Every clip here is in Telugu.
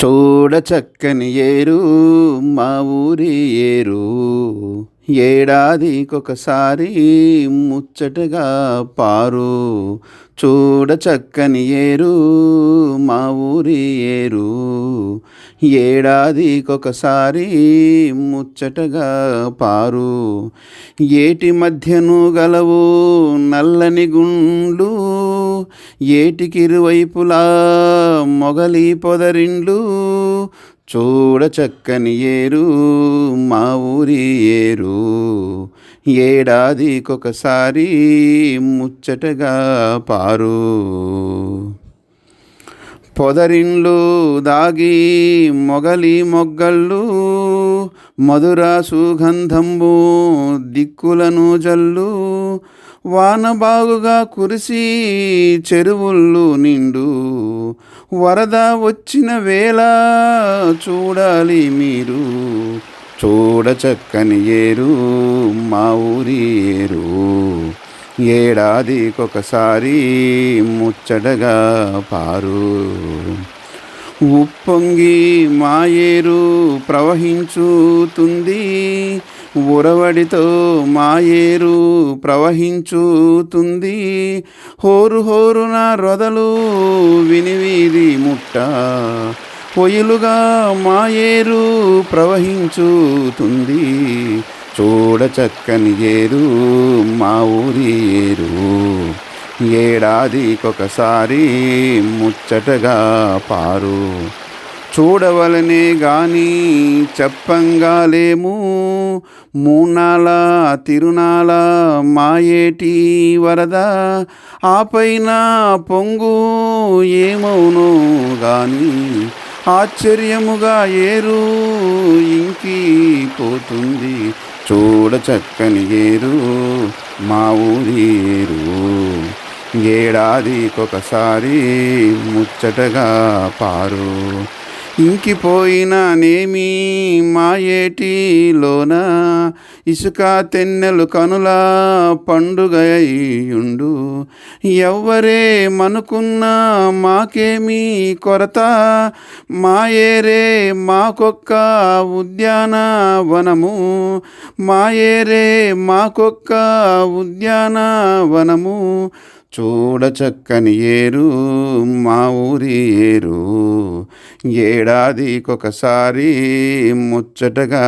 చూడ చక్కని ఏరు మా ఊరి ఏరు, ఏడాదికొకసారి ముచ్చటగా పారు. చూడ చక్కని ఏరు మా ఊరి ఏరు, ఏడాదికొకసారి ముచ్చటగా పారు. ఏటి మధ్యను గలవు నల్లని గుండ్లు, ఏటికిరువైపులా మొగలి పొదరిండ్లు. చూడ చక్కని ఏరు మా ఊరి ఏరు, ఏడాదికొకసారి ముచ్చటగా పారు. పొదరిండ్లు దాగి మొగలి మొగ్గళ్ళు, మధుర సుగంధంబు దిక్కులను జల్లు. వాన బాగుగా కురిసి చెరువుళ్ళు నిండు, వరద వచ్చిన వేళ చూడాలి మీరు. చూడ చక్కని ఏరు మా ఊరి ఏరు, ఏడాదికొకసారి ముచ్చటగా పారు. ఉప్పొంగి మా ఏరు ప్రవహించుతుంది, ఉరవడితో మా ఏరు ప్రవహించుతుంది. హోరు హోరున రొదలు వినివీధి ముట్ట, పొయ్యిలుగా మా ఏరు ప్రవహించుతుంది. చూడ చక్కని ఏరు మా ఊరి ఏరు, ఏడాదికొకసారి ముచ్చటగా పారు. చూడవలనే గాని చెప్పంగాలేము, మూనాల తిరునాల మాయేటి వరద. ఆపైన పొంగు ఏమవును గాని, ఆశ్చర్యముగా ఏరు ఇంకిపోతుంది. చూడ చక్కని ఏరు మా ఊరి ఏరు, ఏడాదికొకసారి ముచ్చటగా పారు. ఇంకిపోయిన నేమి మా ఏటిలోన, ఇసుక తెన్నెలు కనుల పండుగయుండు. ఎవ్వరే మనుకున్నా మాకేమీ కొరత, మా ఏరే మాకొక్క ఉద్యానవనము. మా ఏరే మాకొక్క ఉద్యానవనము. చూడ చక్కని ఏరు మా ఊరి ఏరు, ఏడాదికొకసారి ముచ్చటగా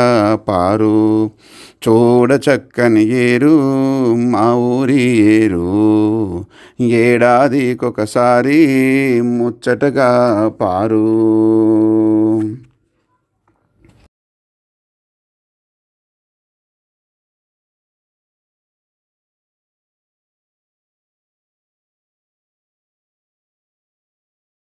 పారు. చూడ చక్కని ఏరు మా ఊరి ఏరు, ఏడాదికొకసారి ముచ్చటగా పారు.